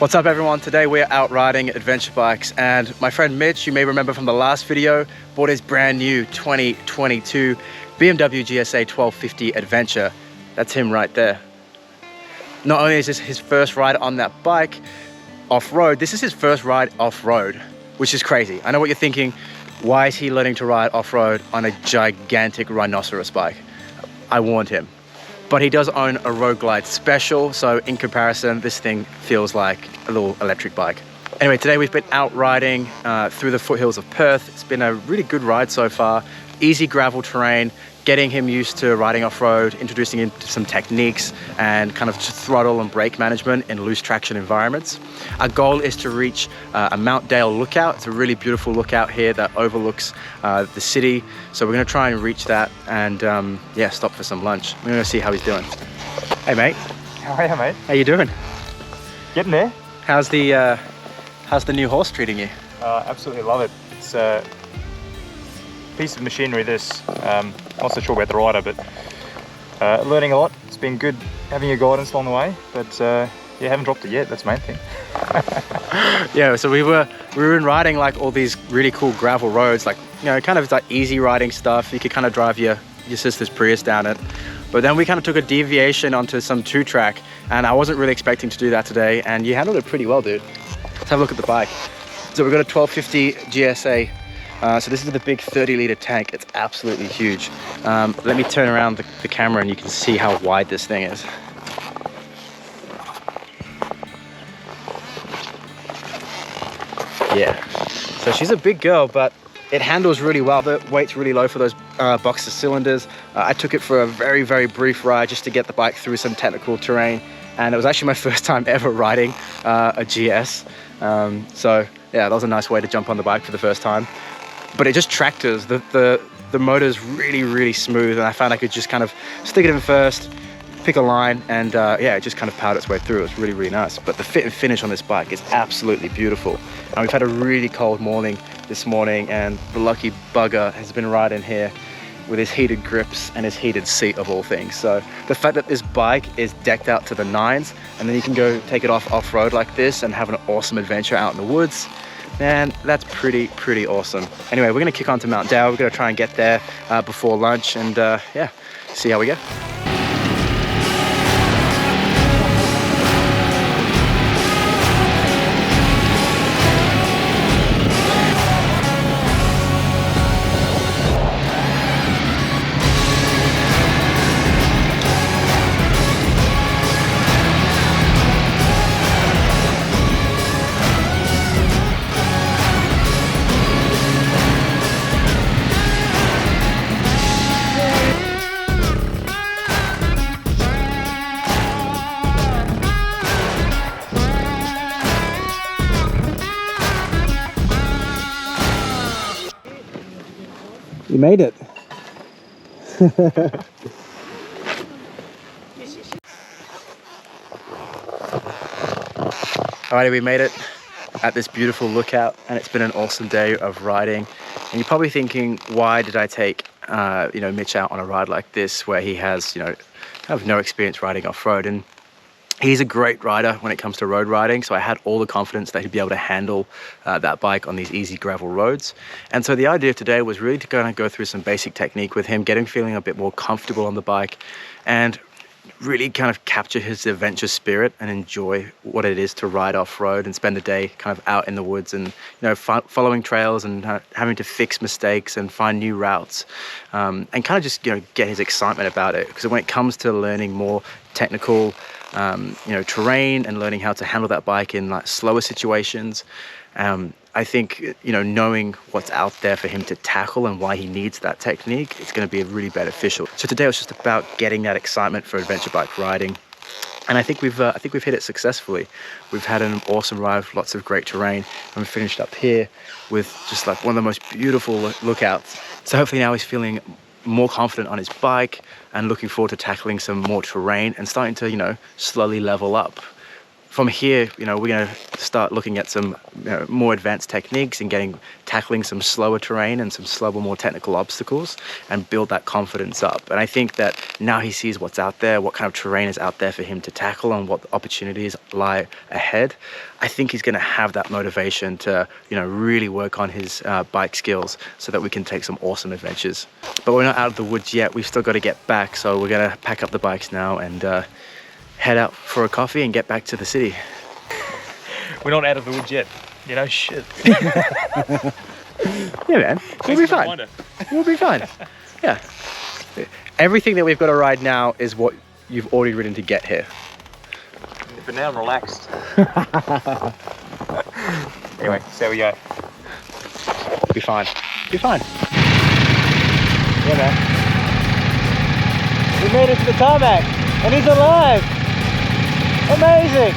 What's up everyone? Today we're out riding adventure bikes, and my friend Mitch, you may remember from the last video, bought his brand new 2022 BMW GSA 1250 Adventure. That's him right there. Not only is this his first ride on that bike off-road, this is his first ride off-road, which is crazy. I know what you're thinking, why is he learning to ride off-road on a gigantic rhinoceros bike? I warned him. But he does own a Road Glide Special, so in comparison, this thing feels like a little electric bike. Anyway, today we've been out riding through the foothills of Perth. It's been a really good ride so far. Easy gravel terrain, getting him used to riding off-road, introducing him to some techniques and kind of throttle and brake management in loose traction environments. Our goal is to reach a Mount Dale lookout. It's a really beautiful lookout here that overlooks the city. So we're gonna try and reach that and yeah, stop for some lunch. We're gonna see how he's doing. Hey mate. How are you, mate? How you doing? Getting there. How's the new horse treating you? Absolutely love it. It's a piece of machinery, this. Not so sure about the rider, but learning a lot. It's been good having your guidance along the way, but yeah, haven't dropped it yet. That's the main thing. Yeah, so we were riding like all these really cool gravel roads, like, you know, kind of like easy riding stuff. You could kind of drive your sister's Prius down it. But then we kind of took a deviation onto some two-track, and I wasn't really expecting to do that today, and you handled it pretty well, dude. Let's have a look at the bike. So we've got a 1250 GSA. So this is the big 30-litre tank. It's absolutely huge. Let me turn around the camera and you can see how wide this thing is. Yeah, so she's a big girl, but it handles really well. The weight's really low for those boxer cylinders. I took it for a very, very brief ride just to get the bike through some technical terrain. And it was actually my first time ever riding a GS. So yeah, that was a nice way to jump on the bike for the first time. But it just tractors. The motor's really, really smooth, and I found I could just kind of stick it in first, pick a line, and yeah, it just kind of powered its way through. It was really, really nice. But the fit and finish on this bike is absolutely beautiful. And we've had a really cold morning this morning, and the lucky bugger has been riding here with his heated grips and his heated seat of all things. So the fact that this bike is decked out to the nines, and then you can go take it off-road like this and have an awesome adventure out in the woods, man, that's pretty awesome. Anyway, we're gonna kick on to Mount Dale. We're gonna try and get there before lunch, and yeah, see how we go. You made it. Alrighty, we made it at this beautiful lookout, and it's been an awesome day of riding. And you're probably thinking, why did I take you know, Mitch out on a ride like this where he has, you know, kind of no experience riding off-road? And he's a great rider when it comes to road riding, so I had all the confidence that he'd be able to handle that bike on these easy gravel roads. And so the idea today was really to kind of go through some basic technique with him, get him feeling a bit more comfortable on the bike, and really kind of capture his adventure spirit and enjoy what it is to ride off-road and spend the day kind of out in the woods and, you know, following trails and having to fix mistakes and find new routes, and kind of just, you know, get his excitement about it. Because when it comes to learning more technical you know, terrain and learning how to handle that bike in like slower situations, I think, you know, knowing what's out there for him to tackle and why he needs that technique, it's going to be really beneficial. So today was just about getting that excitement for adventure bike riding, and I think we've hit it successfully. We've had an awesome ride, lots of great terrain, and we finished up here with just like one of the most beautiful lookouts. So hopefully now he's feeling more confident on his bike and looking forward to tackling some more terrain and starting to, you know, slowly level up from here, you know, we're going to start looking at some more advanced techniques and tackling some slower terrain and some slower, more technical obstacles, and build that confidence up. And I think that now he sees what's out there, what kind of terrain is out there for him to tackle, and what opportunities lie ahead. I think he's going to have that motivation to, you know, really work on his bike skills so that we can take some awesome adventures. But we're not out of the woods yet. We've still got to get back, so we're going to pack up the bikes now and head out for a coffee and get back to the city. We're not out of the woods yet, you know, shit. Yeah, man, we'll be fine. We'll be fine. Yeah. Everything that we've got to ride now is what you've already ridden to get here. But now I'm relaxed. Anyway, so we go. Be fine. Be fine. Yeah, man. We made it to the tarmac, and he's alive. Amazing.